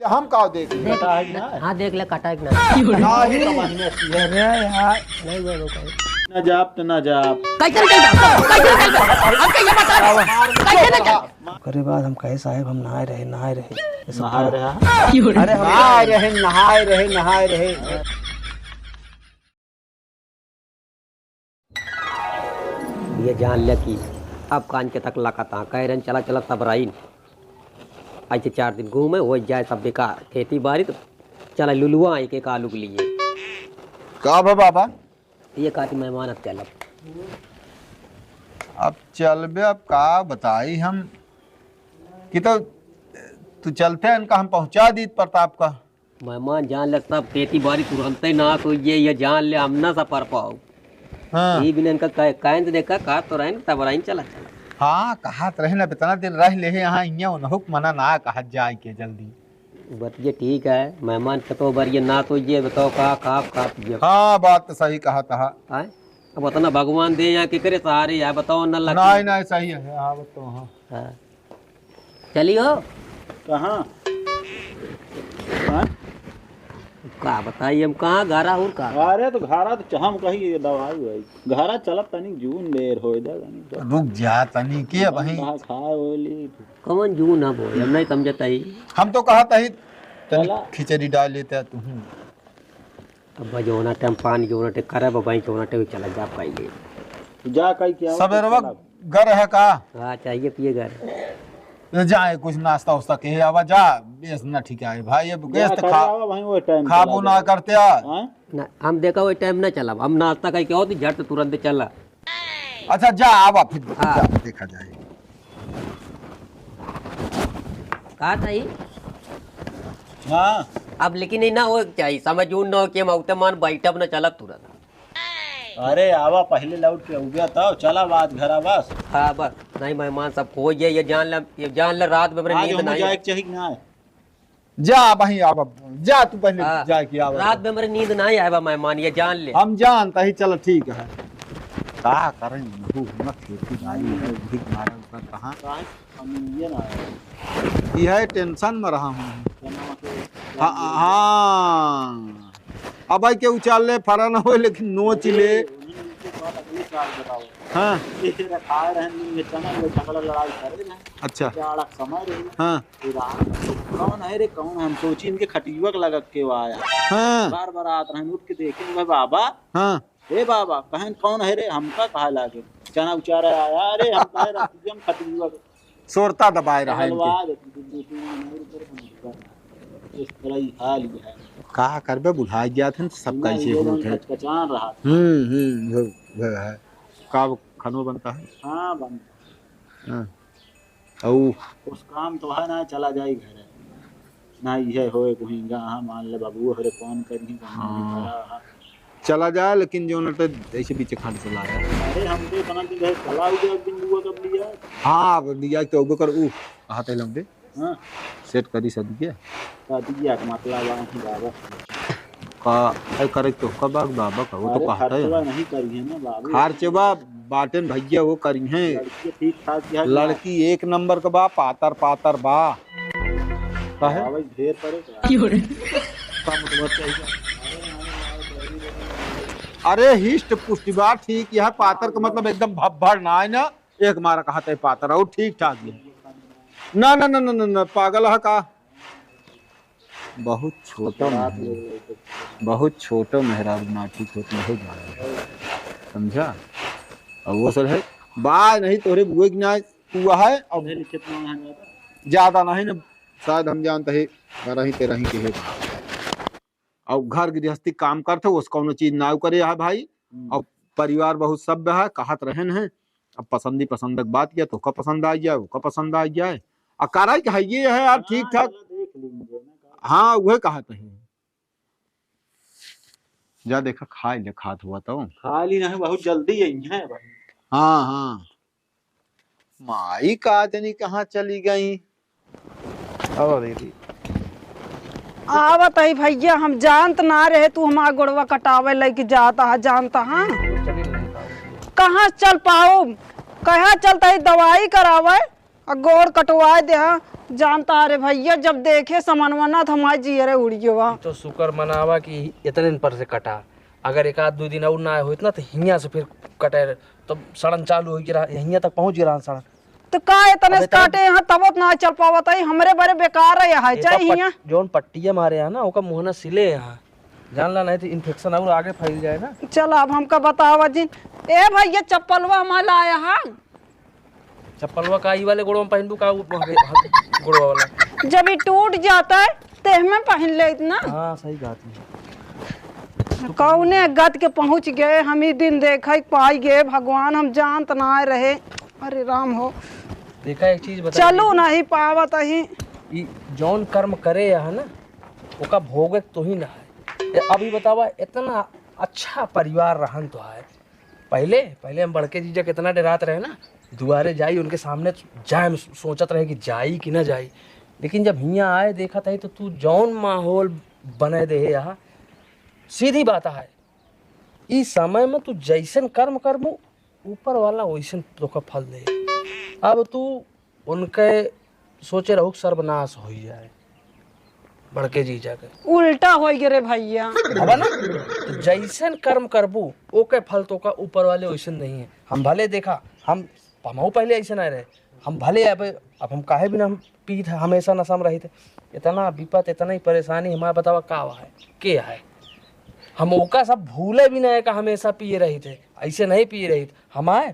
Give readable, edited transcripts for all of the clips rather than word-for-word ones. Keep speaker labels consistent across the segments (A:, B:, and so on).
A: हम का देख
B: देख हाँ देख ले कटा कि ना
A: ना ही तो महीने
B: अरे यार नहीं वो
C: ना जाप तो ना जाप
B: कैसे हम क्या बता कैसे ना
D: करे बाद हम कहे साहब हम नहाए रहे
C: नहा रहा
A: अरे नहाए रहे
B: ये जान ले कि अब कान के तक लकाता कह रहे चला चला तब राइन ऐसे 4 दिन घूमे हो जाए सब बेकार खेती बाड़ी तो चला लुलुआ एक एक आलू के लिए
A: का बाबा
B: ये काटी मेहमान अब चल
A: अब चलबे अब का बताई हम कि तो तू चलते हैं इनका हम पहुंचा दी प्रताप का
B: मेहमान जान ले सब खेती बाड़ी तुरंत ही ना तो ये जान ले हम ना सफर पाओ
A: हाँ
B: ये बिना इनका कायन देखा कहा तो रहें तब राइन चला
A: हाँ कहा रहे ना इतना दिन रह ले यहाँ हुक मना ना कहा जाए के जल्दी
B: बतिए ठीक है मेहमान के तो बार ये ना तो ये बताओ कहा
A: हाँ बात तो सही कहा था
B: आए अब बताना भगवान दे या कि करे सहारे या बताओ न लग
A: नहीं सही है हाँ बताओ हाँ
B: चलियो
C: कहाँ
B: का बताइए हम कहाँ घारा और का
C: अरे तो घारा तो हम कही दवाई हुई घारा चलत तनी जून बेर हो जाए
A: रुक जा तनी के वहीं
C: खाए होली
B: कौन जू ना बोल हम नहीं समझता ही
A: हम तो कहा था
C: चला।
A: खिचड़ी डाल लेते तू
B: अब जोना टाइम पानी जोना टे करे भाई जोना टे चला जा पाइले
C: जा कहीं क्या
A: सवेरवा घर है का
B: हाँ चाहिए पिए घर
A: जाए कुछ नाश्ता उस्ता के आवा जा बेस ना ठीक है भाई अब गैस तो खाबो ना करते
B: ना हम देखा वो टाइम ना चला हम नाश्ता कहीं क्या होती झट तुरंत चला
A: अच्छा जा आवा फिर
B: हाँ।
A: जा, देखा जाए
B: कहा था ही
C: हाँ
B: अब लेकिन नहीं ना हो चाहिए समझ ना हो कि हम औते मान बैठब ना चला तुरंत
C: अरे आवा पहले लौट के उगया था चला बात घर बस
B: हाँ बस नहीं मेहमान सब हो गए ये जान ले रात में मेरे
C: आज
B: नींद
C: हम
B: नहीं
C: जाए चाहिए कि ना
A: जा वहीं आवा जा तू पहले
B: हाँ।
A: जा के आवा
B: रात में मेरे नींद नहीं आएगा मेहमान ये जान ले
A: हम जानता ही चलो ठीक है का करें ना खेती बाड़ी है भीख मारा ऊपर कहाँ
C: हम ये ना
A: यह टेंशन में रहा हूँ हाँ अब भाई के उचाल ले फरा ना हो लेकिन नोच ले हाँ अच्छा हाँ
C: कौन है रे कौन हम सोची इनके खटियुआ लगा के वो आया
A: हाँ
C: बार बार आते हैं उठ के देखे भाई बाबा
A: हाँ
C: हे बाबा कहें कौन है रे हमका कहा लागे चना उचारा आया अरे हम कहे रखी हम खटियुआ
A: सोरता दबाए रहा है
C: हलवा
A: इनके।
C: इस तरह ही हाल ही है
A: का करबे बुढ़ा गया थे सब कैसे होते हैं
C: कचान रहा
A: वो है का खानो बनता है
C: हाँ बन
A: हाँ औ
C: उस काम तो है ना चला जाए घर ना ये होए कहीं हाँ मान ले बाबू हरे कौन करी
A: हाँ। चला जाए लेकिन जो नट ऐसे पीछे खाने चला आया
C: अरे हम तो बना दिन चला उगे एक दिन बुआ कब लिया
A: हाँ लिया तो वो कर ऊ हाथ लंबे
C: हाँ
A: सेट करी सब के
C: दिया मतलब वहाँ बाबा
A: का है करे तो कब बाबा का वो तो कहता है
C: नहीं करी है ना बाबू
A: खर्चवा बाटन भैया वो करी हैं
C: ठीक ठाक
A: लड़की 1 नंबर का बा पातर पातर बा का है
C: भाई ढेर पड़े
A: अरे हिस्ट पुष्टि बा ठीक यह पातर का मतलब एकदम भर ना है ना एक मारा कहते है पातर और ठीक ठाक है ना ना ना ना ना, ना पागल है का बहुत छोटा मेहराब ना ठीक होता नहीं जा रहा समझा और वो सर है बा नहीं तोरे बुए की ना हुआ है और ज्यादा नहीं ना शायद हम जानते हैं 12-13 ही के है और घर गृहस्थी काम करते उसको कोनो चीज ना करे है भाई और परिवार बहुत सभ्य है कहत रहन है अब पसंदी पसंदक बात किया तो का पसंद आ गया वो का पसंद आ गया है अकारा के है ये है यार ठीक ठाक हाँ वह कहते हैं जा देखा खाए ले खात हुआ तो
C: खाली नहीं बहुत जल्दी है भाई
A: हाँ हाँ माई का जनी कहाँ चली गई और
E: आवत है भैया हम जानत ना रहे तू हमारा गोड़वा कटावे लेके जाता है जानता हाँ कहाँ चल पाओ कहाँ चलता है दवाई करावे और गोड़ कटवा दे जानता अरे भैया जब देखे समनवना तो हमारे जी अरे उड़ियो वहाँ।
F: तो शुक्र मनावा कि इतने दिन पर से कटा। अगर एक आध 2 दिन और ना होत ना तो हियाँ से फिर कटे तो सड़न चालू हो गिरा, हियाँ तक पहुँच गिरा सड़न।
E: तो का इतने से काटे यहाँ तब ना चल पावत है, हमरे बड़े बेकार है यहाँ चाहिए यहाँ।
F: जोन पट्टिया मारे यहाँ ना ओका मुँह सिले यहाँ, जानला नहीं तो इन्फेक्शन और आगे फैल जाए ना।
E: चल अब हमका बतावा जी। ए भैया चप्पलवा हमारा आया है।
F: चप्पलवा का ई वाले गोड़ों में पहन दू का गोड़वा वाला?
E: जब ये टूट जाता है ते में पहन ले इतना।
F: हाँ सही बात है।
E: कौने गद के पहुँच गए, हम ही दिन देखा पाई गए भगवान, हम जानत ना रहे। अरे राम हो
F: देखा एक चीज बता,
E: चलो नहीं पावत ही।
F: ई जौन कर्म करे है ना ओका भोग तो ही ना है। अभी बतावा इतना अच्छा परिवार रहन तो है। पहले पहले हम बड़के जीजा कितना डरात रहे ना, दुआरे जाई उनके सामने जाए सोचत रहे कि जाई कि ना जाई, लेकिन जब हियाँ आए देखा था तो तू जौन माहौल बने दे यहाँ, सीधी बात है इस समय में तू जैसन कर्म करबू ऊपर वाला वैसन तोका फल दे। अब तू उनके सोचे रहो सर्वनाश हो जाए बड़के जीजा के,
E: उल्टा हो गए रे भैया।
F: अब ना तो जैसन कर्म करबू ओके फल तो का ऊपर वाले वैसन नहीं है। हम भले देखा हम पहले ऐसे ना रहे, हम भले अब हम काहे भी ना हम पीत हमेशा नशा में रहे थे। इतना विपत इतना ही परेशानी हमारा बतावा का है के है, हम ओका सब भूले भी नहीं का हमेशा पिए रही थे, ऐसे नहीं पिए रही थे। हम आए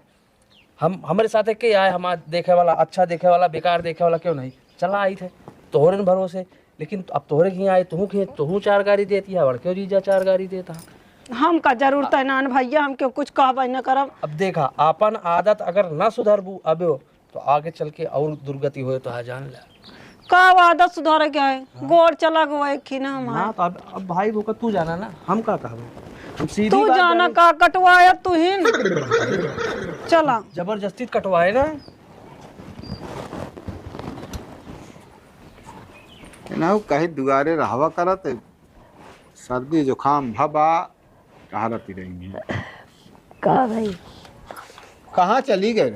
F: हम हमारे साथ के आए, हम देखे वाला अच्छा देखे वाला बेकार देखे वाला क्यों नहीं चला आई थे तोहरे भरोसे। लेकिन अब तोहरे की आए तू 4 गाड़ी देती है, बड़के जीजा 4 गाड़ी देता।
E: हम का जरूरत है ना भैया, हम क्यों कुछ कहबा न करब।
F: अब देखा अपन आदत अगर ना सुधरबू अब तो आगे चल के और दुर्गति हो तो है जान ले।
E: का आदत सुधारे क्या है, गोड़ चला गए कि ना हम।
F: हाँ तो अब भाई वो का तू जाना ना, हम का कहबो, हम सीधी
E: तू
F: बात
E: जाना का कटवाया तू ही चला
F: जबरदस्ती कटवाए ना।
A: ना कहीं दुआरे रहवा करत, सर्दी जुकाम भबा कहाँ रहती रही है।
G: का भाई
A: कहाँ चली गए?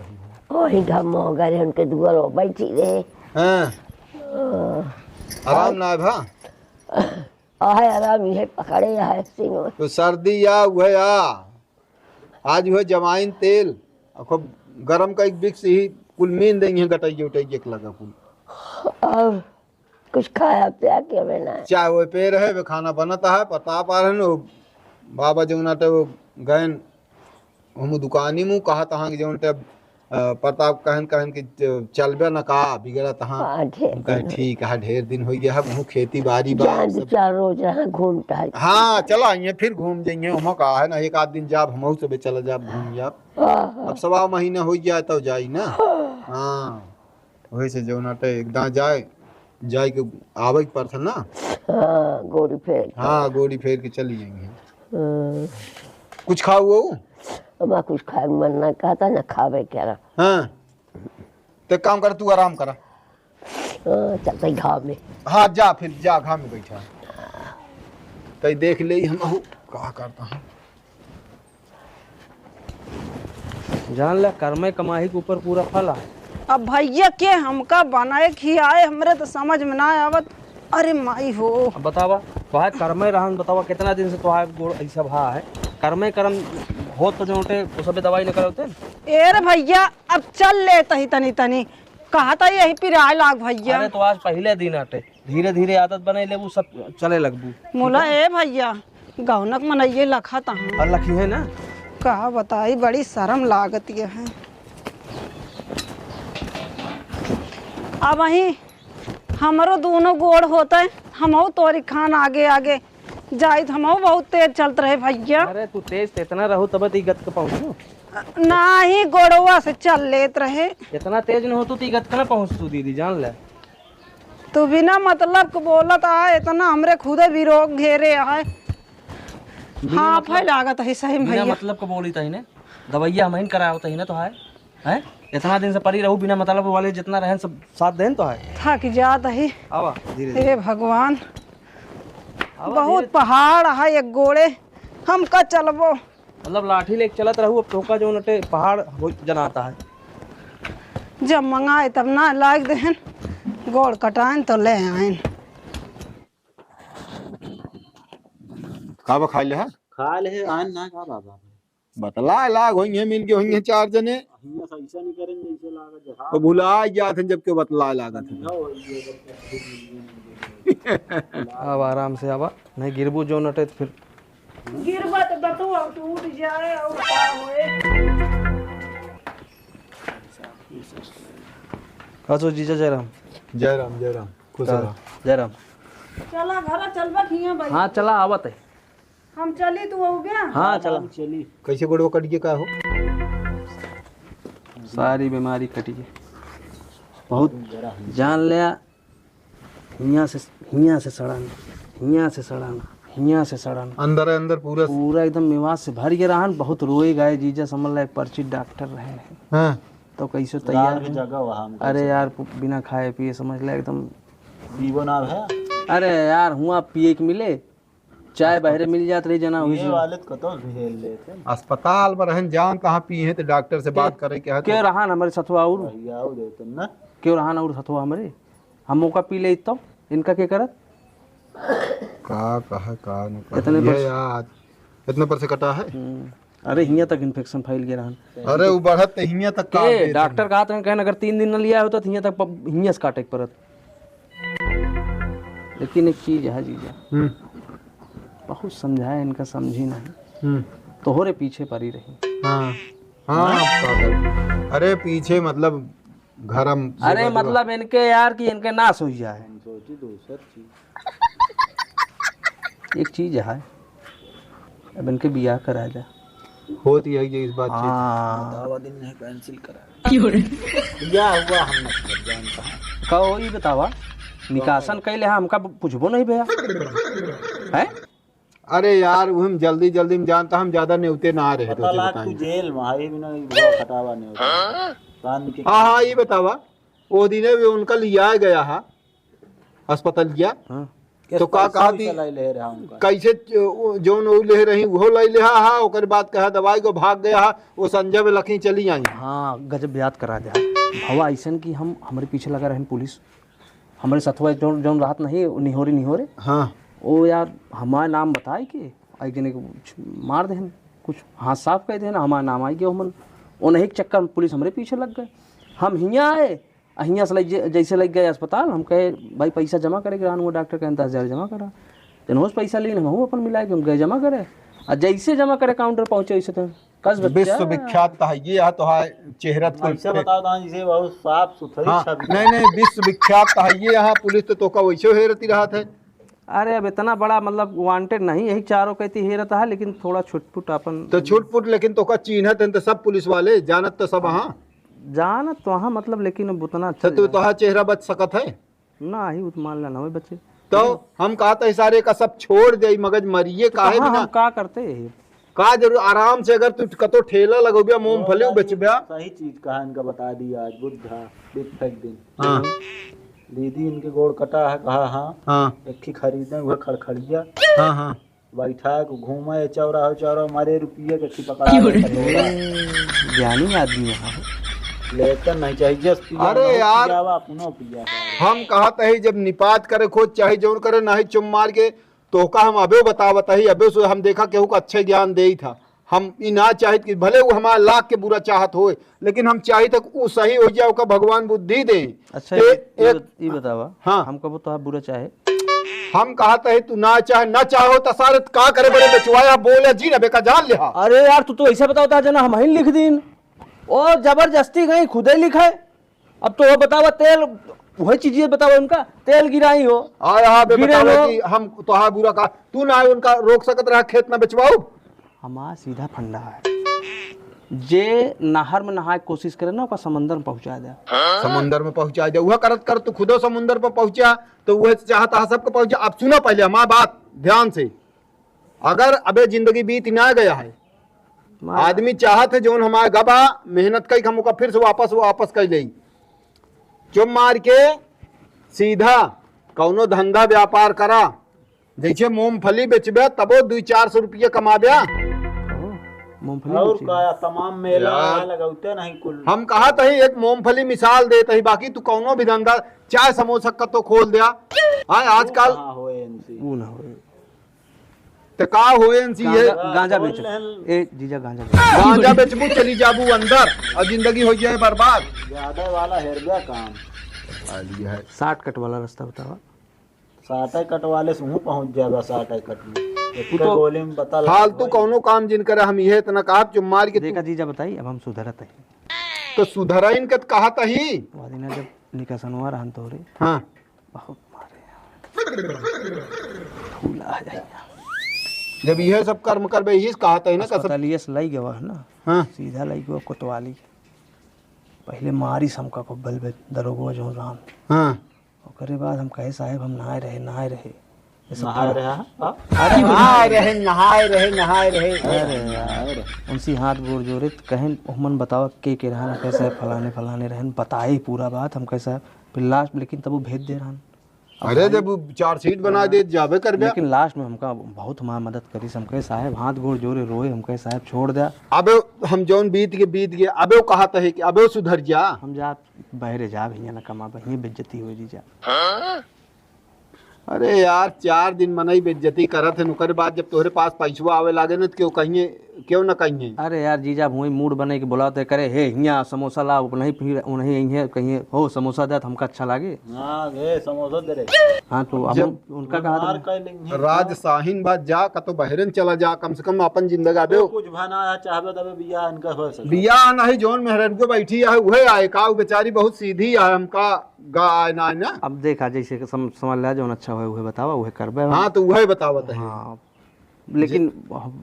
G: वही घम हो गए उनके दुआर हो बैठी रहे।
A: हाँ आराम ना है भा
G: आहे आराम ये पकड़े है सिंह
A: तो सर्दी या वह आज वह जमाइन तेल खूब गरम का एक बिक्स ही कुल मीन देंगे गटाइए उठाइए लगा कुल
G: और कुछ खाया पिया के बना
A: चाय वो पे रहे वे खाना बनता है पता पा रहे न बाबा जमुना ते वो गए हम दुकानी मुँह कहा तहाँ के जमुन ते प्रताप कहन कहन के चलबे न का बिगड़ा तहाँ कहे ठीक है ढेर दिन हो गया है खेती बाड़ी
G: जान 4 रोज रहा घूमता है।
A: हाँ चला आइए फिर घूम जाइए हम कहा है ना एक आध दिन जाब हम सब चला जाब घूम जाब अब 1.25 महीना हो जाए तब जाई ना। हाँ वही से जो नाटे एकदम जाए के आवे के पड़ता ना।
G: हाँ गोड़ी फेर
A: हाँ गोड़ी फेर के चली जाएंगे। कुछ खाओ वो
G: मैं कुछ खाए मन ना कहता ना खावे क्या रहा।
A: हाँ तो काम कर तू आराम करा।
G: चलते घाव में।
A: हाँ जा फिर जा घाम में बैठा कहीं देख ले हम कहा करता हूँ।
F: जान ले कर्मे कमाई के ऊपर पूरा फल है।
E: अब भैया के हमका बनाए खियाए हमरे तो समझ में ना आवत। अरे माई हो
F: अब बतावा तो है कर्मे रहन बतावा कितना दिन से तो है गोड़ ऐसा भा है कर्मे कर्म हो तो जो वो सब दवाई निकल होते
E: ए रे भैया अब चल ले तही तनी तनी कहा था यही पिराए लाग भैया।
F: अरे तो आज पहले दिन आटे धीरे धीरे आदत बने ले वो सब चले लगबू
E: मोला ए भैया गौनक मनइये लखा तहाँ
F: और लखी है ना
E: कहा बताई बड़ी शर्म लागत ये है। अब वही हमारो दोनों गोड़ होता है हम तोरी खान आगे आगे जाए हम बहुत तेज चलते रहे भैया।
F: अरे तू तेज इतना रहो तब ती गत के पहुंचू
E: ना ही गोड़वा से चल लेत रहे
F: इतना तेज न हो तू ती गत के ना पहुंच तू दीदी जान ले।
E: तू बिना मतलब के बोलत है इतना हमरे खुदे विरोग घेरे है। हाँ भाई लागत है सही
F: बिना
E: भैया
F: मतलब को बोली तही ने दवाइया हम कराओ तही ने तो है हैं इतना दिन से पड़ी रहू बिना मतलब वाले जितना रहन सब साथ देन तो है
E: थक जात है।
F: आवा धीरे
E: हे भगवान बहुत पहाड़ है एक गोड़े हम का चलबो
F: मतलब लाठी लेके चलत रहू अब टोका जो नटे पहाड़ हो जनाता है।
E: जब मंगाए तब ना लाग देहन गोड़ कटाइन तो ले आइन।
A: का खाई ले है
C: खा ले आन ना का बाबा
A: बतला लाग होंगे मिल के होंगे 4 जने
C: हिया से ऐसा नहीं करेंगे ऐसे लागत जहां
A: तो भुला गया थे जब के बतला लागत है।
F: अब आराम से आवा, नहीं गिरबू जो नटे तो फिर
E: गिरबा तो बतुआ टूट जाए और का होए।
F: कसो जीजा जयराम।
A: जयराम खुश रहो।
F: जयराम।
E: चला घर चलबा खिया भाई।
F: हाँ चला आवत है।
E: हम चली तू हो गया।
F: हाँ चला।
C: चली
A: कैसे गोड़ो कट के का हो
F: सारी बीमारी कटी है, बहुत जान लिया। हियाँ से सड़ाना, हियाँ से सड़ाना
A: अंदर पूरा
F: पूरा एकदम मेवास से भर के रहन। बहुत रोए गए जीजा, समझ ला एक पर्ची डॉक्टर रहे हैं
A: हाँ
F: तो कैसे तैयार
C: की
F: हैं।
C: जगह वहां
F: अरे यार बिना खाए पिए समझ ला एकदम।
C: बीवो ना है
F: अरे यार हुआ पिए के मिले, चाय बहरे मिल जात रही जना हुई
C: ये वाले कतो भेल लेते
A: अस्पताल में रहन जान कहाँ पी है तो डॉक्टर से बात करे के है
F: क्यों रहन हमारे सथुआ और
C: याओ देते ना
F: क्यों रहन और सथुआ हमारे हम मौका पी ले तो इनका क्या करत।
A: का न
F: इतने पर-
A: यार इतने पर से कटा है।
F: अरे हियाँ तक इन्फेक्शन फैल गया रहन
A: अरे वो बढ़त तो हियां तक का
F: के डॉक्टर कहा था कहन अगर 3 दिन न लिया हो तो हियाँ तक हियाँ से काटे के परत। लेकिन एक चीज है जीजा, बहुत समझाया इनका समझी नहीं, तोहरे पीछे पड़ी रही।
A: हाँ अरे पीछे मतलब घर हम
F: अरे मतलब इनके यार कि इनके नाश हो जाए।
C: सोची दूसर चीज
F: एक चीज है, अब इनके बियाह करा जा।
A: होती है ये इस बात की।
F: हाँ
C: दिन ने कैंसिल करा या हुआ हम मतलब जानता है
F: कहो ये बतावा निकासन कैले हमका पूछबो नहीं भैया है।
A: अरे यार वो हम जल्दी में जानता हम ज्यादा न्योते ना आ रहे
C: पता
A: तो
C: लाग तू जेल में आई बिना बुआ खटावा नहीं होता कान के
A: हाँ ये बतावा वो दिन भी उनका लिया गया है अस्पताल गया तो का कहा थी
C: ले रहा हूं
A: कैसे जो नो ले रही वो ले ले हा ओकर बाद कहा दवाई को भाग गया हा वो संजय में लखी चली आई।
F: हाँ गजब याद करा दे भवा ऐसन कि हम हमारे पीछे लगा रहे पुलिस हमारे सथवा जो राहत नहीं निहोरे
A: हाँ
F: वो यार हमारा नाम बताए कि आई जने मार दे कुछ हाथ साफ कर दे ना हमारा नाम आई गया हमन वो नहीं चक्कर में पुलिस हमारे पीछे लग गए। हम हियाँ आए हियाँ से जैसे लग गए अस्पताल हम कहे भाई पैसा जमा करेगा वो डॉक्टर कहे 10,000 जमा करा जनहोश पैसा ली हम अपन मिलाए हम गए जमा करे और जैसे जमा करे काउंटर पहुँचे वैसे तो कस
A: विश्वविख्यात है ये है तो है चेहरा
C: ऐसे बता दो जिसे बहुत साफ सुथरी
A: हाँ,
C: छवि
A: नहीं विश्वविख्यात है ये यहाँ पुलिस तो का वैसे हेरती रहा था।
F: अरे अब इतना बड़ा मतलब वांटेड नहीं यही चारों कहती हे रहता है लेकिन थोड़ा छुटपुट अपन
A: तो छुटपुट लेकिन तो का चिन्हत है तो सब पुलिस वाले जानत तो सब हाँ
F: जानत तो हाँ मतलब लेकिन अब उतना
A: तो तू तो चेहरा बच सकत है
F: ना ही मान लेना हो बच्चे
A: तो हम कहते सारे का सब छोड़ दे मगज मरिए काहे
F: हाँ,
A: बिना
F: हम का करते हैं
A: का जरूर आराम से अगर तू कतो ठेला लगोबिया मूंगफली बेचबिया
C: सही चीज कहा इनका बता दिया आज बुद्धा बिग दिन
A: हाँ
C: दीदी इनके गोड़ कटा है कहा हाँ
A: हाँ
C: एक खरीदे हुए खड़खड़िया
A: हाँ
C: बैठा के घूमे चौरा मारे रुपये के पकड़ा
F: ज्ञानी आदमी यहाँ
C: लेकर नहीं चाहिए जस्ट पिया
A: अरे यार
C: पुनः पिया
A: हम कहते ही जब निपात करे खोज चाहे जोन करे नहीं चुम मार के तो का हम अबे बता ही अबे से हम देखा केहू का अच्छे ज्ञान दे ही था। हम ई ना चाहत कि भले वो हमारा लाख के बुरा चाहत होए लेकिन हम चाहे तक वो सही हो जाए का भगवान बुद्धि दे।
F: अच्छा ये बतावा
A: हाँ
F: हम कबो तो बुरा चाहे
A: हम कहते है तू ना चाहे ना चाहो तो सारे का करे बड़े बचवाया बोले जी ना बेका जान ले।
F: अरे यार तू तो ऐसा बताता जना हम ही लिख दीन और जबरदस्ती गई खुद ही लिखा है। अब तो वो बतावा तेल वही चीजें बताओ उनका तेल गिराई हो
A: कि हम तो हाँ बुरा का तू ना उनका रोक सकत रहा खेत में बेचवाओ।
F: हमारा सीधा फंडा है जे नहर में नहाए कोशिश करे ना ओका समंदर में पहुंचा दे
A: समंदर में पहुंचा दे वह करत कर तू खुदो समुंदर पर पहुंचा तो वह चाहता है सबको पहुंचा। अब सुनो पहले हमारा बात ध्यान से अगर अबे जिंदगी बीत ना गया है आदमी चाहत है जो हमारा गबा मेहनत कई हम फिर से वापस कर ले चुम मार के सीधा कौनो धंधा व्यापार करा जैसे मूंगफली बेचबे तबो 200-400 रुपये कमा ब्या
F: मूंगफली
C: और
F: बेची।
C: का तमाम मेला
A: यार।
C: लगाते नहीं कुल।
A: हम कहा तही एक मूंगफली मिसाल देते ही, बाकी तू कौनो भी धंधा चाय समोसा का तो खोल दिया। हाँ आजकल
C: कहाँ होए इनसी
F: वो ना होए।
A: तो का होए इनसी है,
F: गांजा बेचो ए जीजा, गांजा बेचो।
A: गांजा बेचबू चली जाबू अंदर और जिंदगी हो जाए बर्बाद।
C: ज्यादा वाला हेर गया काम।
F: 60 कट वाला रास्ता बतावा।
C: 60 कट वाले से हूँ पहुँच जाएगा 60 कट में। एक
F: तो-
C: गोली में बता लगा
A: फालतू
C: भाई।
A: कौनो काम जिन करे हम ये इतना कहा चुम मार के
F: देखा जीजा बताई, अब हम सुधरत है।
A: तो सुधरा इनके कहा तही।
F: वो दिन जब निकासनवा रहन तोरे
A: हाँ
F: बहुत मारे फूला आ जाए।
A: जब यह सब कर्म करबे ही कहा तही ना कसम।
F: अस्पतालिए से लाई गवा है ना,
A: हाँ
F: सीधा लाई गवा कोतवाली। पहले मारी समका को बल दरोगो जो राम।
A: हाँ
F: ओकरे बाद हम कहे साहब हम नहाए रहे ये सब
C: नहा रहा है हाँ?
A: नहाए रहे नहाए रहे नहाए रहे।
F: अरे यार उनसी हाथ गोड़ जोड़े तो कहें मन बतावा के रहन कैसे फलाने फलाने रहन, बताए पूरा बात हम कैसा। फिर लास्ट लेकिन तब वो भेज दे रहन।
A: अरे जब 4 सीट बना दे जाबे करबे।
F: लेकिन लास्ट में हमका बहुत हमारा मदद करी। हम कहे साहब हाथ गोड़ जोड़े रोए, हम कहे साहब छोड़ दिया।
A: अबे हम जौन बीत गए अबे वो कहा तही कि अबे वो सुधर जा।
F: हम जा बहरे जा भैया ना कमा भैया बेइज्जती हो जी जा।
A: अरे यार 4 दिन मनई बेइज्जती करत है, नुकर बाद जब तोहरे पास पैसा आवे लागे न तो क्यों न कहिए।
F: अरे यार जीजा वही मूड बने के बुलाते करे हे हियाँ समोसा ला, नहीं फिर उन्हें यहीं कहीं हो समोसा दे तो हमका अच्छा लागे।
C: हाँ गे समोसा दे रे।
F: हाँ तो अब उनका कहा
C: मार
F: था
C: कर लेंगे।
A: राज साहिन बात जा का तो बहरन चला जा, कम से कम अपन जिंदगी आबे
C: तो कुछ भना चाहबे तबे बिया इनका हो सके।
A: बिया नहीं जोन मेहरन को बैठी है वह आए का बेचारी बहुत सीधी है हमका गा आए ना।
F: अब देखा जैसे कि समझ लिया जो अच्छा है वह बतावा वह करबे।
A: हाँ तो वह बतावत है।
F: हाँ लेकिन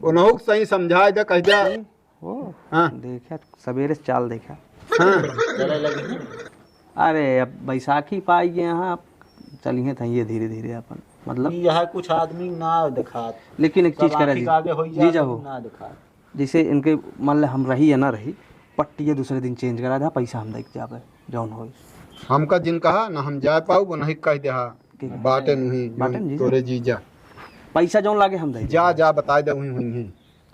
A: उन्हों सही समझाए जा कह जा।
F: वो
A: हाँ
F: देखा सवेरे से चाल देखा।
A: हाँ
C: चले लगे
F: अरे अब बैसाखी पाई गए यहाँ चलिए था ये धीरे धीरे अपन मतलब।
C: यह कुछ आदमी ना दिखात।
F: लेकिन एक चीज करे
C: आगे हो
F: जी हो
C: ना दिखात।
F: जैसे इनके मान ले हम रही या ना रही पट्टी दूसरे दिन चेंज करा था पैसा हम देख जावे जौन हो।
A: हमका जिन कहा ना हम जा पाऊ वो नहीं कह दे बाटे नहीं
F: बाटन जीजा।
A: तोरे जीजा
F: पैसा जौन लागे हम दे
A: जा जा बता दे हुई है।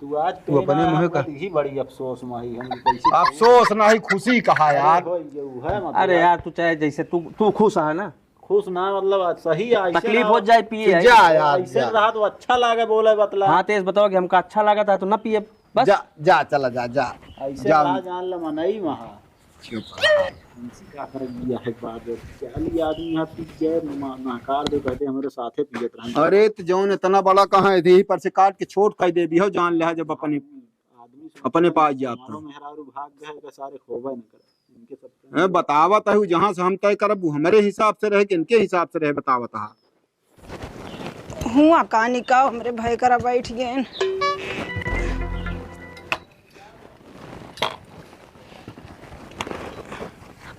C: तू आज
A: तू अपने मुँह का
C: ही बड़ी अफसोस माही हम कैसे
A: अफसोस नहीं खुशी कहा यार।
C: हो ये है मतलब।
F: अरे यार तू चाहे जैसे तू खुश है ना,
C: खुश ना मतलब सही है।
F: तकलीफ हो जाए पिए
A: जा यार
C: ऐसे
A: जा
C: रहा तो अच्छा लागे बोले बतला।
F: हाँ तेज बताओ कि हमका अच्छा लगा था तो ना पिए बस।
A: जा जा चला जा जा
C: ऐसे
A: जा।
C: रहा जान ले मनई महा का कर दिया है बात। चाली आदमी यहाँ पी जाए नहकार दे कहते हमारे साथे पियत रहन।
A: अरे तो जौन इतना बड़ा कहाँ है यही पर से काट के छोट कह दे दियो जान ले जब अपने पास जा
C: मारो मेहरारू भाग गए के सारे खोबे न कर इनके सब
A: बतावत है जहाँ से हम तय करब वो हमारे हिसाब से रहे कि इनके हिसाब से रहे बतावत है।
E: हुआ कहानी का हमरे भाई करा बैठ गए।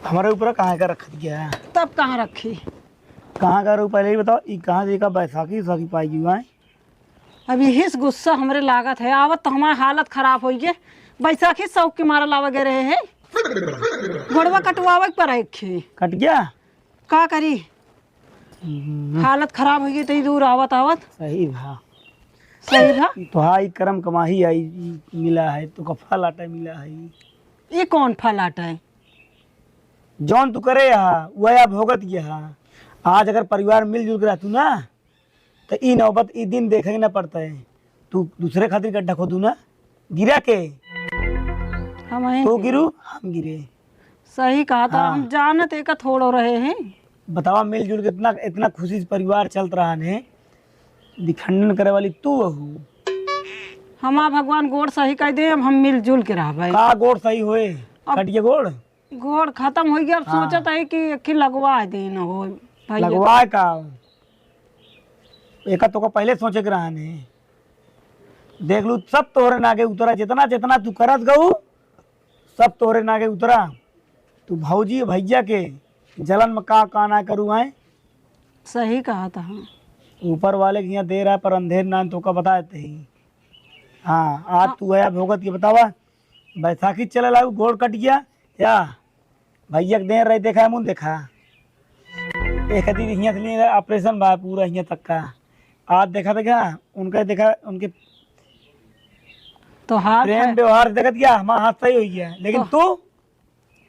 D: हमारे ऊपर कहाँ का रख दिया है?
E: तब कहाँ रखी?
D: कहाँ का रू पहले ही बताओ। ई कहाँ देखा बैसाखी साखी पाई गई है?
E: अभी हिस गुस्सा हमरे लागत है आवत तो हमारी हालत खराब हो गई। बैसाखी शौक के मारा लावा गए रहे है घोड़वा कटवावे पर रखे
D: कट गया।
E: का करी हालत खराब हो गई तो दूर आवत आवत
D: सही भा
E: सही था।
D: तो हाई कर्म कमाही आई मिला है तो का फल आटा मिला है।
E: ये कौन फल आटा है?
D: जौन तू करे यहाँ वह भोगत यहाँ। आज अगर परिवार मिलजुल के रहतू ना तो ई नौबत ई दिन देखे ना पड़ता है। तू दूसरे खातिर गड्ढा खोदू ना गिरा के
E: हम हैं
D: तो गिरू हम गिरे।
E: सही कहा था। हम जानत एक थोड़ो रहे हैं।
D: बतावा मिलजुल के इतना इतना खुशी से परिवार चलत रहा ने दिखंडन करे वाली तू हूँ।
E: हमारा भगवान गोड़ सही कह दे अब हम मिलजुल के रह भाई।
D: का गोड़ सही होए कटिए गोड़
E: गोड़ खत्म हो गया। अब सोचत है कि लगवा देन हो भाई।
D: लगवा का एक तो पहले सोचे के रहा ने देख लू सब तोहरे नागे उतरा। जितना जितना तू करत गऊ सब तोहरे नागे उतरा। तू भौजी भैया के जलन में का ना करू है।
E: सही कहा था।
D: ऊपर वाले के यहाँ दे रहा है पर अंधेर ना तो का बता देते ही। हाँ आज तू है भोगत के बतावा बैसाखी चले लागू गोड़ कट गया या भैया के देर रही देखा है मुँह देखा एक दिन यहाँ से ऑपरेशन बा पूरा यहाँ तक का आज देखा था क्या उनका देखा उनके
E: तो हाथ
D: प्रेम
E: है।
D: व्यवहार देखत गया हमारा हाथ सही हो गया, लेकिन तू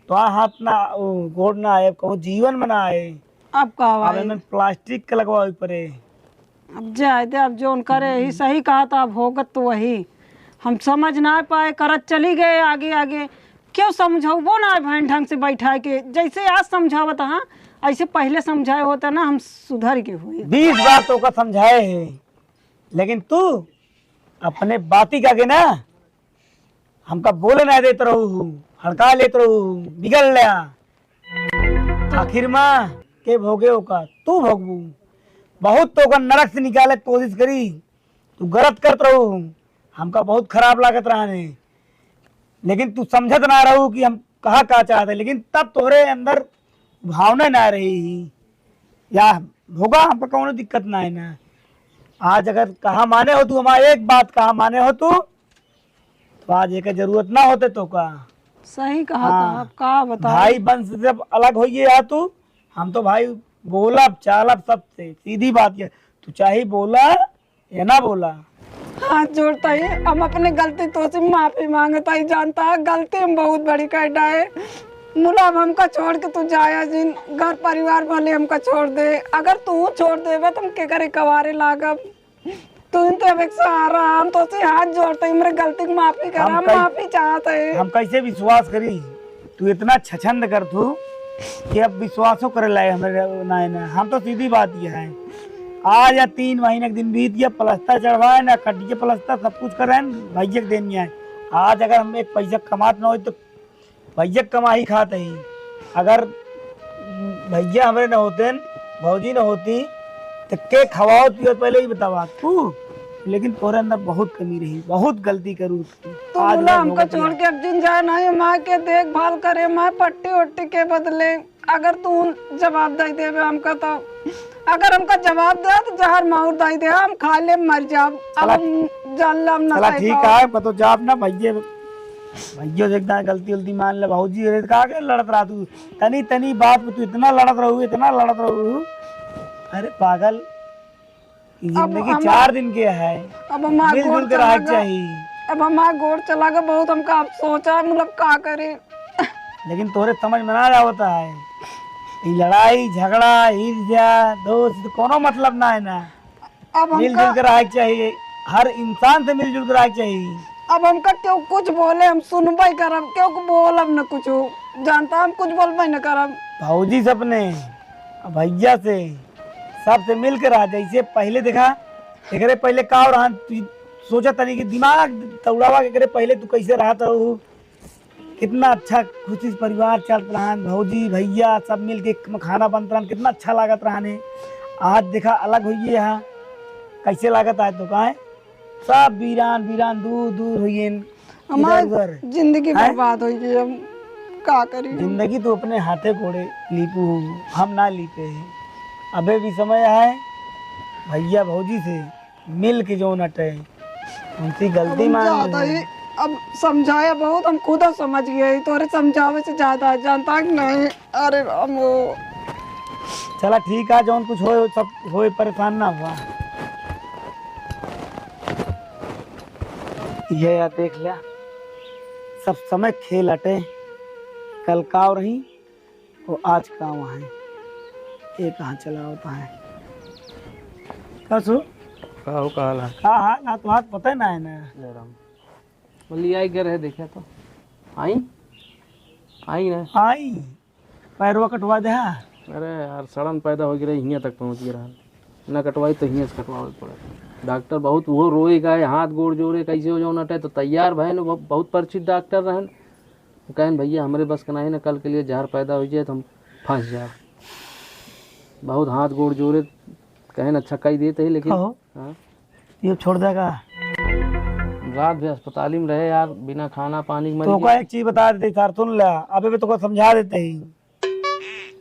D: तो हाथ ना गोड़ ना आए, कहूँ जीवन में ना आए।
E: अब का
D: अब
E: भाई,
D: में प्लास्टिक के लगवा पड़े।
E: अब जाए दे, अब जोन करे ही सही कहा था, अब होगा तो वही। हम समझ ना पाए, करत चली गए आगे आगे। क्यों समझाऊ वो ना बहन ढंग से बैठा के, जैसे आज समझावत हाँ ऐसे पहले समझाए होता ना, हम सुधर के हुए।
D: 20 बार तो का समझाए है, लेकिन तू अपने बाती का के ना हमका बोले ना देते रहू, हड़का लेते रहू, बिगड़ लिया। आखिर में के भोगे होगा तू भोगबू। बहुत तो का नरक से निकाले के कोशिश करी, तू गलत करत रहू, हमका बहुत खराब लागत रहा ने। लेकिन तू समझत ना रहू कि हम कहा का चाहते, लेकिन तब तोहरे अंदर भावना ना रही या होगा, हमको कौनो दिक्कत ना है ना। आज अगर कहा माने हो तू, हमारा एक बात कहा माने हो तू, तो आज एक जरूरत ना होते तो का।
E: सही कहा था,
D: हाँ।
E: अब का बता।
D: भाई वंश से जब अलग हो या तू, हम तो भाई बोलब चालब सबसे सीधी बात है। तू चाहे बोला या ना बोला,
E: हाथ जोड़ता ही, हम अपने गलती तो से माफी मांगता ही, जानता है गलती हम बहुत बड़ी कर डाले। मुला अब हमका छोड़ के तू जाया जिन, घर परिवार भले हमका छोड़ दे, अगर तू छोड़ देवे तो हम के करे कवारे लागब। तू तो अब एक सहारा, हम तो से हाथ जोड़ते ही, मेरे गलती की माफी कर, हम माफी चाहते हैं।
D: हम कैसे विश्वास करी। तू इतना छछंद कर तू कि अब विश्वासो करे लाए हमें ना है ना। हम तो सीधी बात यह है, आज या 3 महीने के दिन बीत गया, प्लस्तर चढ़वाए ना, कटिए प्लस्तर सब कुछ कर रहे हैं, भैया देनी है। आज अगर हम एक पैसा कमात ना हो तो भैया कमा ही खाते ही। अगर भैया हमारे न होते, भौजी न होती, तो के खवाओ पियो पहले ही बतावा तू। लेकिन तोरे अंदर बहुत कमी रही, बहुत गलती करूँ
E: तो बोला हमको छोड़ के अब जिन जाए नहीं, माँ के देखभाल करे, माँ पट्टी उट्टी के बदले। अगर तू जवाब दे देवे हमका, तो अगर हमका जवाब दे तो जहर मार दे दे, हम खा ले मर जाब। अब हम जान ना सही
D: ठीक है, बतो जाब ना भैया भैया देखता गलती उल्टी मान ले। भाजी अरे कहा के लड़त रहा तू, तनी तनी बात में तू इतना लड़त रहू, इतना लड़त रहू। अरे पागल, जिंदगी 4 दिन के है,
E: अब हमारा
D: मिलजुल
E: गोड़
D: के
E: चला
D: रह
E: गया,
D: चाहिए।
E: अब हमारा गोड़ चला गया बहुत, हमका अब सोचा मतलब का करे।
D: लेकिन तोरे समझ में ना आवता है, ये लड़ाई झगड़ा ईर्ष्या दोस्त कोनो मतलब ना है ना।
E: अब
D: मिलजुल
E: हमका
D: के रह चाहिए, हर इंसान से मिलजुल के रह चाहिए।
E: अब हमका क्यों कुछ बोले, हम सुनबे करब, क्यों बोलब न कुछ, जानता हम कुछ बोलबे न करब।
D: भौजी से अपने भैया से सबसे मिल के रह। जैसे पहले देखा एकरे पहले का रहा, तू सोचा तनी कि दिमाग दौड़ावा एकरे पहले तू कैसे रहा रहू, कितना अच्छा खुशी से परिवार चलत रहा, भौजी भैया सब मिल के खाना बनत रहा, कितना अच्छा लागत रहा ने। आज देखा अलग हुई है, कैसे लागत है तो का सब वीरान वीरान दूर दूर हुई,
E: हमारी जिंदगी बर्बाद हो गई, हम का करी।
D: जिंदगी तो अपने हाथे घोड़े लीपू, हम ना लीपे हैं। अबे भी समय है भैया भौजी से मिल के जो नटे, उनकी गलती मान ले।
E: अब समझाया बहुत, हम खुद समझ गए, तोरे समझावे से ज्यादा जानता कि नहीं। अरे राम,
D: चला ठीक है, जौन कुछ हो सब हो, परेशान ना हुआ। ये या देख लिया, सब समय खेल हटे, कल काव रही और आज का वहाँ है, ये कहाँ चला होता है। कसु
F: का हाल है?
D: हाँ ना तो हाथ पता ना है ना।
F: बोली आई घर है, देखा तो आई आई ना
D: आई पैरवा कटवा दे।
F: अरे यार सड़न पैदा हो गई, हियाँ तक पहुँच गया, ना कटवाई तो हियाँ से कटवावे पड़े। डॉक्टर बहुत वो रोए गए, हाथ गोड़ जोड़े, कैसे हो जाओ नटे तो तैयार भैन, बहुत परिचित डॉक्टर रहन। कहें भैया हमारे बस का नहीं ना, कल के लिए जहर पैदा हो जाए तो हम फंस जाए। बहुत हाथ गोड़ जोड़े, कहें अच्छा कही देते ही, लेकिन हाँ
D: ये छोड़ देगा।
F: रात भी अस्पताल में रहे यार, बिना खाना पानी के
D: तो को एक चीज बता देते सर, सुन ला, अबे भी तो को समझा देते ही।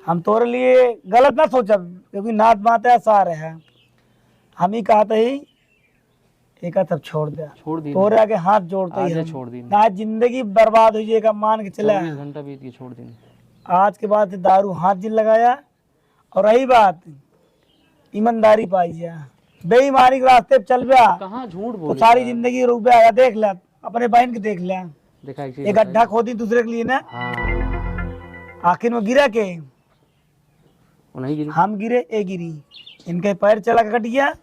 D: हम तोरे लिए गलत ना सोचा, क्योंकि नाथ माता सार है, हम ही कहते ही एक सब छोड़ दे,
F: छोड़ दी,
D: तोरे आगे हाथ जोड़ते ही
F: छोड़ दी
D: ना, जिंदगी बर्बाद हो जाएगा मान के चला।
F: 24 घंटा बीत के छोड़ दी।
D: आज के बाद दारू हाथ जिन लगाया, और रही बात ईमानदारी पाई जा, बेईमानी के रास्ते पे चल गया
F: कहाँ झूठ
D: तो
F: बोले
D: सारी जिंदगी रुक गया। देख ले अपने बहन के देख लिया,
F: देखा एक चीज
D: एक गड्ढा खोदी दूसरे के लिए ना,
F: हाँ
D: आखिर में गिरा के
F: वो नहीं गिरी।
D: हम गिरे, ए गिरी, इनके पैर चला के कट गया,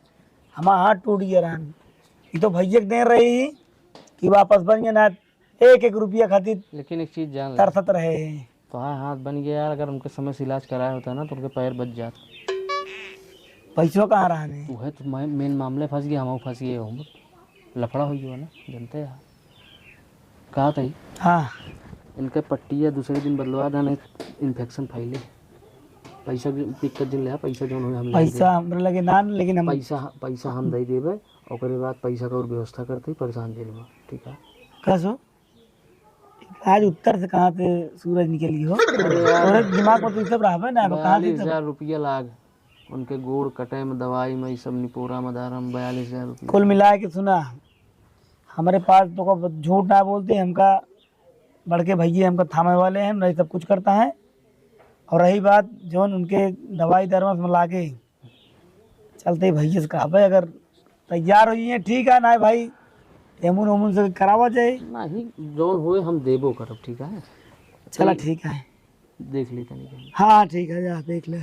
D: हमारा हाथ टूट गया रहन। ये तो भैया के दे रही कि वापस बन गया ना, एक एक रुपया खातिर
F: लेकिन एक चीज जान ले,
D: तरसत रहे।
F: तो हाँ हाथ बन गया यार, अगर उनके समय से इलाज कराया होता ना तो उनके पैर बच जाते।
D: पैसों कहाँ रहने।
F: वो है तो मेन मामले फंस गया, हम फंस गए, हम लफड़ा हो गया ना, जानते हैं कहा था
D: हाँ
F: इनके पट्टिया दूसरे दिन बदलवा देना, इन्फेक्शन फैले, पैसा की दिक्कत दिन ले, पैसा जो हम
D: पैसा हमरा लगे ना, लेकिन हम
F: पैसा हम दे देवे, और बाद पैसा का और व्यवस्था करते परेशान जेल में, ठीक है।
D: कसो आज उत्तर से कहाँ से सूरज निकली हो, और दिमाग में तो सब रहा ना, अब कहाँ से
F: 42,000 रुपया लाग उनके गोड़ कटे में, दवाई में, सब निपोरा मदारा में 42,000 रुपया।
D: कुल मिला के सुना, हमारे पास तो को झूठ ना बोलते, हमका बड़के भैया हमका थामे वाले हैं, नहीं सब कुछ करता है। और रही बात जो उनके दवाई दरमस में लाके चलते भैया से कहा भाई अगर तैयार हो जाइए ठीक है, ना भाई एमुन उमुन से करावा जाए,
F: नहीं जोन हुए हम देबो करब, ठीक है।
D: चला ठीक है,
F: देख ली तनी।
D: हाँ ठीक है, जा देख ले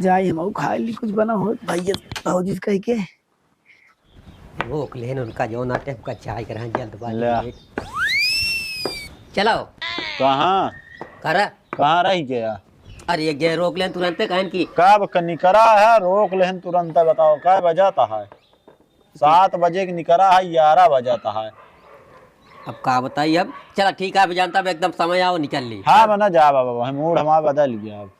D: जाइए, हम खाए ली कुछ बना हो भैया भाजी से कह के
B: रोक लेन उनका जो नाटक का चाय करा
A: ले।
B: जल्दबाजी। चलो
A: कहाँ
B: करा,
A: कहाँ रह गया?
B: अरे ये गे रोक लेन तुरंत कहन की
A: कब निकरा है, रोक लेहन तुरंत बताओ क्या बजाता है? 7 बजे के निकरा है, 11 बजाता है।
B: अब का बताइए, अब चला ठीक है, अब जानता अब एकदम समय आओ निकल ली।
A: हाँ बना जा बाबा, मूड हमारा बदल गया अब।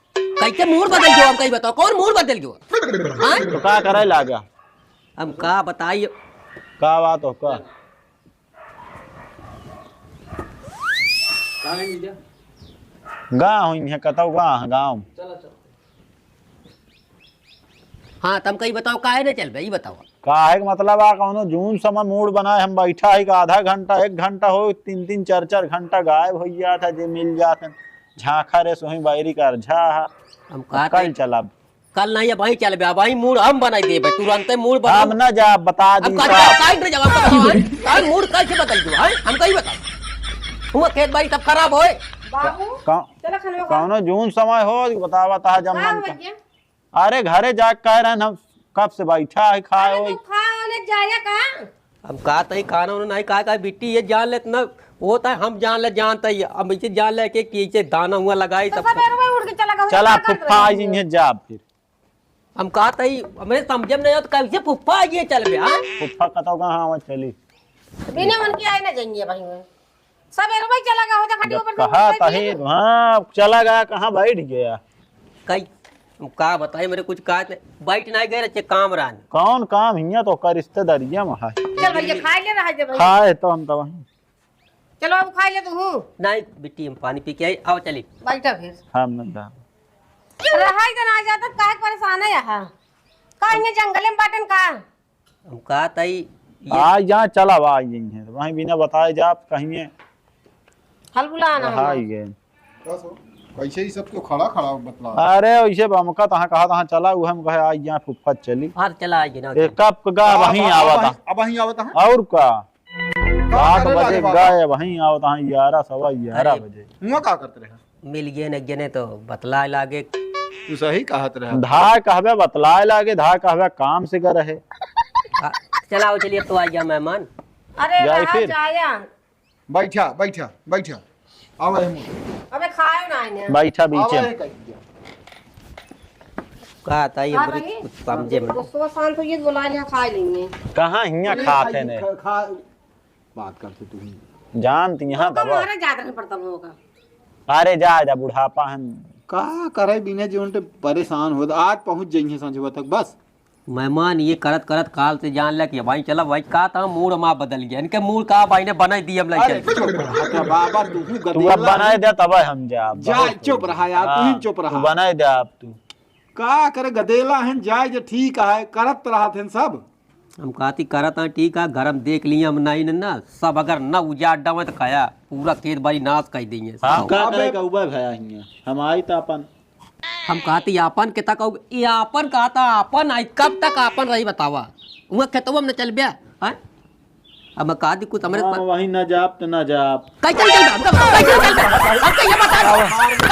B: कैसे मूड बदल गयो, अब कहीं बताओ कौन मूड बदल गयो? हाँ?
A: तो क्या करे लागा?
B: अब का बताइए,
A: का बात हो का? गाँव हुई है, कतौ गाँव।
B: हाँ तुम कहीं बताओ काहे न चल भाई, बताओ
A: काहे का मतलब आ कौनो जून समय मूड बनाए, हम बैठा है आधा घंटा 1 घंटा हो, 3-3 4-4 घंटा गायब हो गया था, जे मिल जाते झांखा रे सोही बाहरी कर झा।
B: हम का
A: कल चला,
B: कल नहीं अब वही चल बे, अब वही मूड हम बनाई दे भाई, तुरंत मूड बना।
A: हम ना जा बता दी
B: अब काहे जवाब बताओ, मूड कैसे बदल गयो है, हम कहीं बताओ हुआ खेत बाड़ी सब खराब होए।
E: बाबू चलो खाने को
A: कौनो जून समय हो बता जब मन का। अरे घरे जा कह रहे हम कब से बैठा है खाए हो।
E: खाने जाया कहाँ?
B: हम कहा था खाना उन्होंने नहीं कहा बिट्टी ये जान ले ना, वो होता है हम जान ले जानता ही, अब इसे जान ले के नीचे दाना हुआ लगाई सब
E: उड़ के चला गया,
A: चला फुफ्फा आई इन्हें जा फिर।
B: हम कहा था हमें समझ में नहीं हो तो कैसे फुफ्फा ये चल गया।
A: फुफ्फा कतो कहाँ चली
E: बिना मन के आए ना जाएंगे भाई में सब एरवाई चला गया होता खटी ऊपर
A: कहा तही हाँ चला गया, कहाँ बैठ गया
B: कई का बताइए मेरे कुछ कहा बैठ नहीं गए रहे काम रान
A: कौन काम हिया तो कर रिश्तेदारिया में है।
E: चल भैया खाए ले रहा है भाई,
A: खाए तो हम तो
E: चलो अब खाए ले तू
B: नहीं बिट्टी हम पानी पी के आई, आओ चली
E: बैठा फिर
A: हम न जा
E: रहा इधर आ जाता काहे परेशान है यहाँ काहे जंगल में बाटन का
B: हम कहा था
A: आज यहाँ चला आ यही है वहीं बिना बताए जा कहीं
E: हल बुलाना
A: हाई गए।
C: कैसे ही सब तो खड़ा खड़ा बतला।
A: अरे वैसे बमका तहाँ कहा तहाँ चला वो हम कहे आज यहाँ फुफ्फा चली
B: हाथ चला आएगी ना
A: कब गा वहीं आवता
C: अब वहीं आवता है
A: और का 7 बजे गए वहीं आवता 11 सवा 11 बजे
C: हुआ का करते रहे
B: मिल गए न गए तो बतला लागे
C: तू सही कहत रहे
A: धा कहबे बतलाए लागे धा कहबे काम से कर रहे
B: चलाओ चलिए तो आ गया मेहमान।
E: अरे
A: जाए
E: रहा
A: फिर।
E: जाया
C: बैठा बैठा बैठा आवे
E: अबे खाए ना इन्हें
A: बैठा बीचे में।
B: कहा था ये
E: हाँ
B: बुरी
E: भाई।
B: कुछ समझे में
E: दोस्तों शांत होइए बुला लिया खा लेंगे
A: कहाँ हिया खाते ने
C: बात करते तू ही
A: जानती यहाँ दबा
E: हमारा ज्यादा नहीं पड़ता होगा
A: अरे जा जा बुढ़ापा हम
C: का करे बिना जीवन पे परेशान हो आज पहुंच जाइए संजवा तक बस
B: मेहमान ये करत करत काल से जान लिया कि भाई चला भाई कहा था मूड माँ बदल गया इनके मूड कहा भाई ने बना दिया हम
C: अरे
B: लगे
C: चुप रहा बाबा तू
A: तू अब बनाए दे तब हम जा
C: जा चुप रहा यार तू ही चुप रहा
A: बनाए दे आप तू
C: का करे गदेला है जाए जो ठीक है करत रहा थे सब
B: हम कहती करत है ठीक है घर हम देख लिए हम नहीं ना सब अगर न उजाड़ डावे तो खाया पूरा खेत बाड़ी नाश कर देंगे
A: हम का करे का उबा भया हिया हम आई त अपन
B: हम कहती आपन के तक यापन कहता आपन आई कब तक आपन रही बतावा वहाँ खेतवा में न चल बिया हाँ अब मैं कहा दी कुछ हमारे
C: हाँ, वही न जाप तो न जाप
B: कैसे निकल बा हमका बताओ कैसे निकल बा हमका ये बता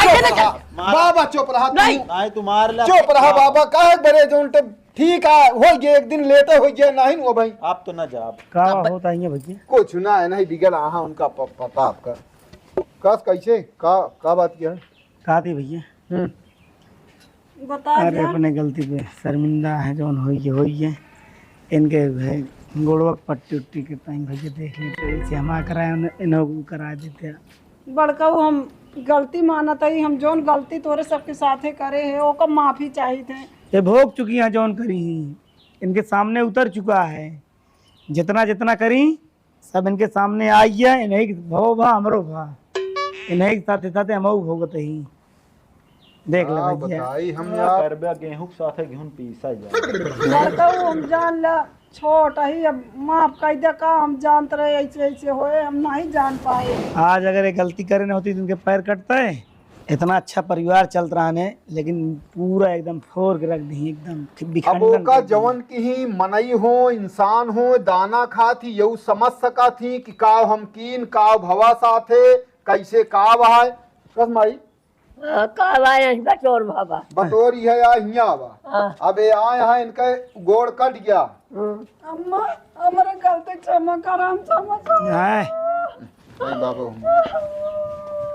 B: कैसे निकल
A: बाबा चुप रहा
B: नहीं।
C: नहीं तू मार ले
A: चुप रहा बाबा काहे बड़े जोन तो ठीक है हो गए एक दिन लेते हो गए नहीं वो भाई
C: आप तो न जाप
D: का होता है भैया
A: कुछ ना है नहीं बिगड़ आहा उनका पता आपका कस कैसे का बात किया
D: कहा थी भैया
E: बता
D: अरे अपने गलती पे शर्मिंदा है जौन हो है इनके है गोड़वक पट्टी उट्टी के टाइम भैया देख लेते ऐसे हम कराए इन्हों करा देते
E: बड़का हम गलती मानत है हम जोन गलती तोरे सबके साथे करे है ओकर माफी चाहिए थे
D: ये भोग चुकी हैं जौन करी इनके सामने उतर चुका है जितना जितना करी सब इनके सामने आई है इन्हीं भो भा हमरो भा इन्हीं साथे साथे हम भोगत ही देख ले भैया
A: बताई हम यार
C: करबे गेहूं के साथे गेहूं पीसा जा
E: बड़का हम जान ला छोट ही अब माफ कर दे का हम जानत रहे ऐसे ऐसे होए हम नहीं जान पाए
D: आज अगर ये गलती करे ना होती तो उनके पैर कटता है इतना अच्छा परिवार चल रहा है लेकिन पूरा एकदम फोड़ के रख दी एकदम
A: अब
D: बिखंडन
A: का
D: कर दी।
A: जवन की ही मनई हो इंसान हो दाना खाती यू समझ सका थी कि काव हम कीन काव भवा साथे कैसे काव है कस माई
G: कहवाए बटोर बाबा
A: बटोरी है या हिया बा अब ये आए हैं इनका गोड़ कट गया
E: अम्मा हमारे गलती क्षमा कर हम क्षमा कर
D: हाय,
A: नहीं बाबू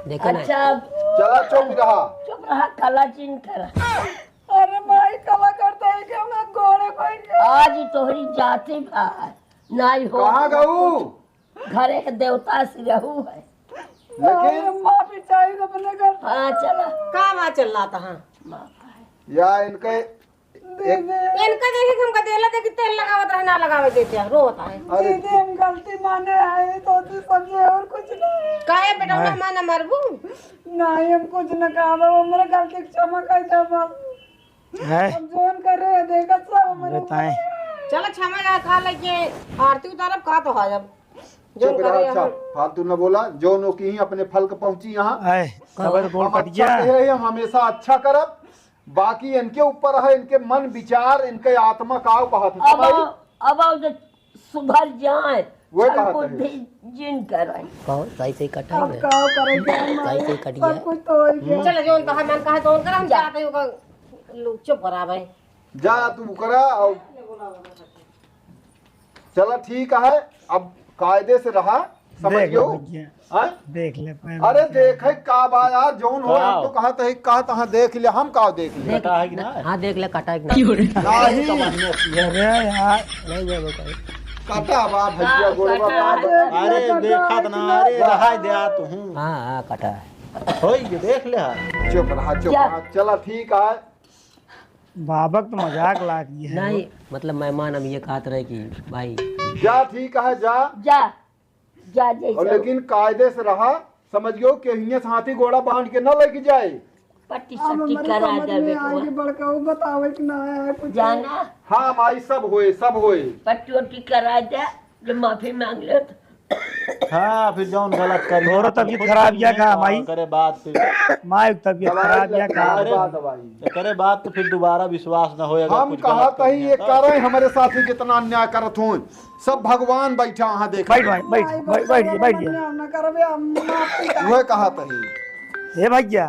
B: देखा ना
G: अच्छा
A: चला चुप रहा
G: चुप रहा कला चिन कर
E: अरे भाई कला करता है कि हमें घोड़े को
G: आज ही तोहरी जाति भाई नहीं हो
A: कहाँ गऊ
G: घरे के देवता से रहू है
A: लेकिन
E: माफी चाहिए अपने घर
G: हाँ चला
H: का बात चल रहा था हाँ
A: या इनके
H: इनका देखे कि हमका देला दे कि तेल लगावत रहे ना लगावे देते हैं रोता है
A: अरे
E: दीदी हम गलती माने आए तो समझे और कुछ नहीं
H: काहे बेटा मेहमान न मरबू
E: नहीं हम कुछ न कहा हमारे गलती क्षमा कर दे बस
D: है
E: हम जोन कर रहे हैं देखा सब हमारे
D: बताएं
H: चलो क्षमा जा खा लेके आरती उतारब का तो है अब जो
A: चुप रहा
H: करे
A: अच्छा फालतू न बोला जो नो की ही अपने फल के पहुंची यहाँ
D: है खबर गोल
A: हम
D: कट
A: अच्छा
D: गया
A: कहे हम हमेशा अच्छा करब बाकी इनके ऊपर है इनके मन विचार इनके आत्मा काव कहत है
G: अब आओ जो सुधर जाए
A: वो
G: छल
A: कहते हैं।
G: बुद्धि जिन करे
B: कहो सही सही कटा
E: अब
B: है
E: क्या करेंगे
B: सही सही कट गया
E: सब कुछ तो हो गया
H: चलो जो कहा मन कहा तो कर हम जाते हो लोग चुप करा भाई
A: जा तू करा और चला ठीक है अब कायदे से रहा
D: देख
A: समझियो
D: लो भैया
A: हैं?
D: देख ले पैर
A: अरे देखे का बा यार जोन हो हम तो कहा था कहा था देख ले हम का देख ले
C: बेटा है कि ना
B: हाँ देख ले कटा एक ना
A: नाही
D: अरे यार
B: नहीं वो कहीं
A: काटा बा भैया गोड़वा बा
C: अरे देखा ना अरे रहा दे तू हूं
B: हाँ हाँ कटा है
C: होई के देख ले यार
A: चुप रहा चला ठीक है
D: बाबक तो मजाक ला की है
B: नहीं मतलब मेहमान हम ये कहते रहे कि भाई
A: जा ठीक है जा
G: जा जा
A: और
G: जैसे
A: लेकिन कायदे से रहा समझियो कि हियां से हाथी घोड़ा बांध के न लेके जाए
G: पट्टी
E: अब
G: सट्टी
E: हमारे
G: करा
E: समझ
G: दे
E: में
G: बेटवा
E: आगे बढ़का वो बतावे कि ना है कुछ
G: जाना
A: हाँ माई सब होए
G: पट्टी वट्टी करा दे जो माफी मांग ले तो
C: हां फिर जौन गलत कर
D: थोड़ा तबीयत खराब या का माई
C: करे बात फिर
D: माई तबीयत खराब या का
A: दवाई
C: करे बात तो फिर दोबारा विश्वास न होएगा
A: हम
C: कुछ
A: कहा
C: गलत
A: कहीं
C: करेंगे
A: ये
C: तो।
A: कर रहे हमारे साथी कितना अन्याय करत हो सब भगवान बैठा वहाँ देखा
D: बैठ भाई बैठ बैठिए
E: ना करबे हम माफी
A: वह कहा तही
D: हे भैया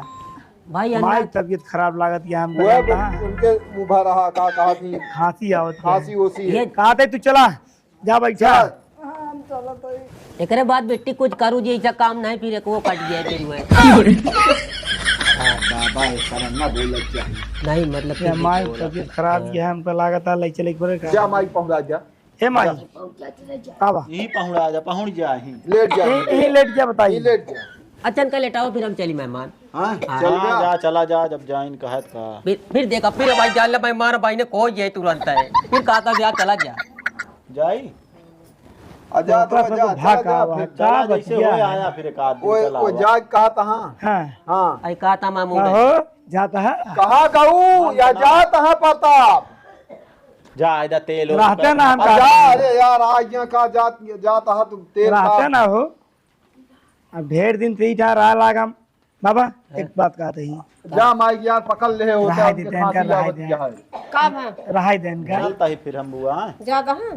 B: भाई
D: माई
B: अन्ना
D: तबीयत खराब लागत या हम
A: वह उनके उभा रहा कहा थी
D: खांसी आवत है।
A: खांसी ओसी है।
B: ये
D: कहा थे तू चला जा बैठा
E: हम चलो तो
B: एकरे बाद बेटी कुछ करू जी ऐसा काम नहीं फिर एक वो कट गया फिर मैं
A: बाबा ऐसा ना बोलना चाहिए
B: नहीं मतलब
D: या
B: फिर
D: माई
B: बोला।
D: तबीयत खराब या हमको लागत है ले चले पड़े
A: जा माई पहुंचा जा
D: हे माई
G: पहुंचा चले जा
D: आवा
C: यही पहुंच जा ही
A: लेट जा
D: यही लेट क्या बताइए
A: लेट जा
B: अचन का लेटाओ फिर हम चली मेहमान
A: हाँ
B: हाँ,
A: चल
C: हाँ,
A: गया
C: जा चला जा जब जाइन कहत का
B: फिर देखा फिर भाई जान ला मेहमान भाई ने कोई ये तुरंत है फिर कहा जा चला जा
C: जाई
A: आजा तो
D: तो
A: जा
D: भागा
A: जा
D: हुआ
C: चला
D: का बच
C: जैसे
D: गया
C: होए
D: है।
C: आया फिर एक आदमी
A: वो
C: चला
A: वो
C: हुआ।
A: जा कहा तहा
D: हाँ
A: हाँ
B: आई कहा था मामू ने
D: हो जाता है
A: कहा गऊ या जा तहा प्रताप
C: जा इधर तेल और
D: रहते ना हम
A: जा
D: का
A: अरे यार आज यहाँ का जाता है तुम तेल
D: रहते
A: का
D: ना हो अब ढेर दिन से ही ठा रहा लागम बाबा एक बात कहते ही
A: जा माइक यार पकड़ ले होता
D: रहाई
A: उनके
D: देते
A: फांसी
D: हैं, रहाई
A: आवत
D: देते
A: क्या है
H: कब है
D: रहाई देन का
C: चलता ही फिर हम बुआ
H: ज्यादा है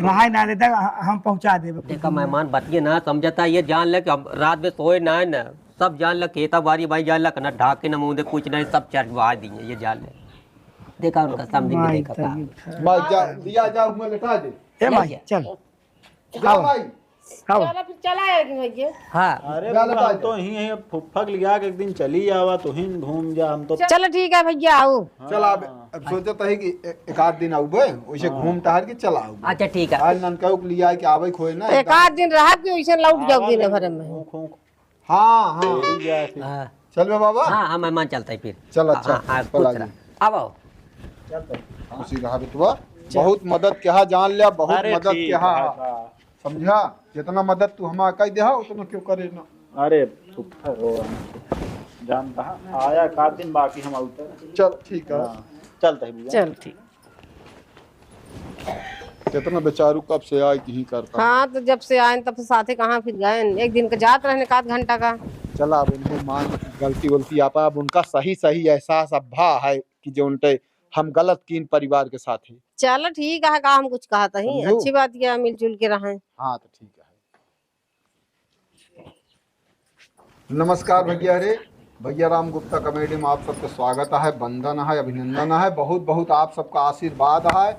D: रहाई ना देता हम पहुंचा देबे।
B: देखा मेहमान बतिए ना समझता ये जान ले कि हम रात में सोए ना है ना, सब जान ले खेता बारी भाई जान ले ना ढाके ना मुंह दे कुछ नहीं, सब चरवा दिए ये जान ले। देखा उनका समझ में देखा था।
A: माइक जा दिया जा उसमें लेटा दे
D: ए भाई चल
A: जा भाई
D: खाओ।
H: चलो फिर चला आएगी भैया।
B: हाँ
C: अरे
A: जा
C: बुआ,
A: लगा
C: हम तो यही फुफक लिया के एक दिन चली आवा तो ही घूम जा हम तो
H: चलो ठीक है भैया आओ।
A: चल अब सोचता है कि एक आध दिन आऊबे वैसे घूम टहर के चला आऊबे
B: अच्छा ठीक है।
A: आज ननका को लिया है कि आवे खोए ना
H: एक आध दिन रहा कि वैसे लौट जाओगे दिन भर में।
A: हाँ हाँ
B: हाँ
A: चल बे बाबा
B: हाँ हाँ मेहमान चलता है फिर।
A: चल अच्छा
B: हाँ, हाँ,
A: चल
B: खुश
A: आगे।
B: रह। अब आओ।
A: खुशी रहा बेटुआ बहुत मदद क्या जान लिया बहुत
C: अरे
A: मदद
C: ठीक
A: क्या
C: है।
A: समझा जितना मदद तू हमारा कह दे उतना क्यों करे ना
C: अरे फुफक हो जानता है आया एक आध दिन बाकी हम आउटर
A: चल ठीक है
C: चलता है भैया
H: चल ठीक।
A: जितना बेचारू कब से आए यही करता
H: हाँ तो जब से आए तब से साथे कहाँ फिर गए, एक दिन का जात रहने का आध घंटा का।
A: चला अब इन्हें मान गलती वलती आपा अब उनका सही सही एहसास अब भा है कि जो उनके हम गलत कीन परिवार के साथ ही
H: चलो ठीक है, का हम कुछ कहा था ही
A: समझो।
H: अच्छी बात किया मिलजुल के रहे।
A: हाँ तो ठीक है। नमस्कार भैया रे भैया राम गुप्ता कॉमेडी में आप सबका स्वागत है, वंदन है, अभिनंदन है, बहुत बहुत आप सबका आशीर्वाद है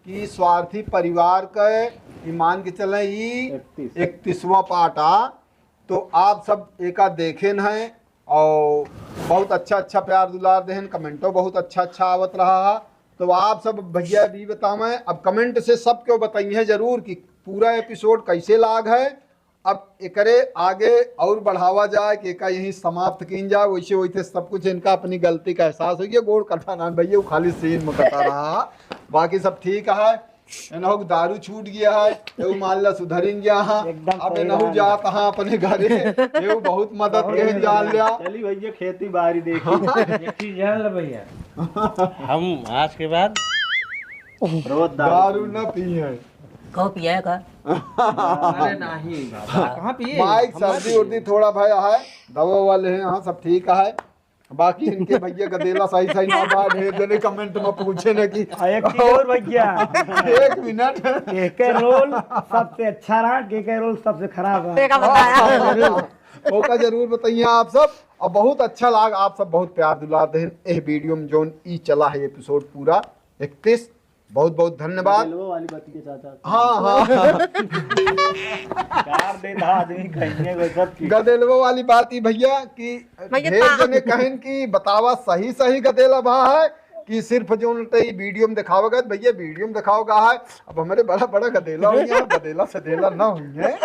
A: कि स्वार्थी परिवार के ईमान के चले 31वां पार्ट आ तो आप सब एका देखें हैं और बहुत अच्छा प्यार दुलार देहन, कमेंटो बहुत अच्छा आवत रहा है। तो आप सब भैया भी बतावें अब कमेंट से सब क्यों बताइए जरूर कि पूरा एपिसोड कैसे लाग है, अब एकरे आगे और बढ़ावा जाए कि एका यहीं समाप्त किन जाए वैसे वैसे सब कुछ इनका अपनी गलती का एहसास हो गया। गोड़ कटा ना भैया वो खाली सीन में कटा रहा, बाकी सब ठीक है। इन्हों दारू छूट गया है एवं मान ला सुधरिन गया है, अब इन्हों जात हाँ अपने घरे एवं बहुत मदद के जान लिया।
C: चली भैया खेती बाड़ी देखी
F: जान ले भैया हम आज के बाद
C: रोज
A: दारू न पिए
B: कहो पिया है का?
F: अरे नहीं कहाँ पिए
A: माइक सर्दी उर्दी थोड़ा भया है, दवा वाले हैं यहाँ सब ठीक है। बाकी इनके भैया गदेला सही सही ना बात ढेर जने कमेंट में पूछे न कि
D: एक चीज और भैया
A: एक मिनट
D: के रोल सबसे अच्छा रहा, के रोल सबसे खराब रहा।
H: का बताया
A: मौका जरूर बताइए आप सब और बहुत अच्छा लगा, आप सब बहुत प्यार दुलार दें। ए वीडियो में जो ई चला है एपिसोड पूरा 31 बहुत बहुत धन्यवाद।
C: वाली बात के साथ
A: हाँ
C: कार दे था आदमी कहेंगे वो सब की
A: गदेलवा वाली बात ही भैया कि
H: भैया
A: ढेर जने कहन कि बतावा सही सही गदेला भा है कि सिर्फ जो वीडियो में दिखाओगे भैया वीडियो में दिखाओगा है। अब हमारे बड़ा बड़ा गदेला हुई है, गदेला सदेला ना हुई है।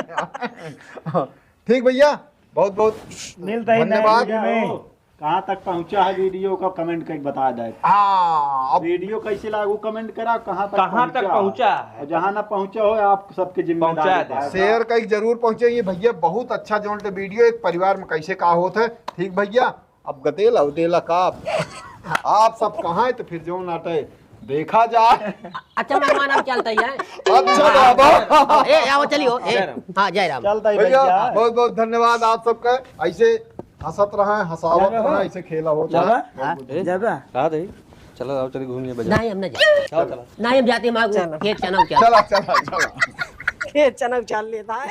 A: ठीक भैया बहुत बहुत
D: मिलता ही
A: धन्यवाद।
D: में
C: कहाँ तक पहुँचा है वीडियो का कमेंट करके बता दे।
A: हाँ अब
C: वीडियो कैसे लागू कमेंट करा कहाँ तक
F: पहुँचा है
C: और जहाँ ना पहुँचा हो आप सबके जिम्मेदारी है।
A: शेयर कहीं जरूर पहुंचे ये भैया बहुत अच्छा जो वीडियो एक परिवार में कैसे का होता है। ठीक भैया अब गदेला उदेला का आप सब कहाँ है तो फिर जो नाटे देखा जाए।
B: अच्छा मेहमान अब चलता ही है।
A: अच्छा बाबा
B: ए आओ चलियो हाँ जय राम।
C: चलता ही
A: भैया
C: भैया
A: बहुत बहुत धन्यवाद आप सबका, ऐसे हंसत रहे हंसावत रहे ऐसे खेला होता है।
D: ज्यादा
F: चलो आओ चलिए घूमने बाजार
B: नहीं हम ना जाते, नहीं हम जाते खेत चना
A: चला चला चला
H: खेत चना उछाल लेता है।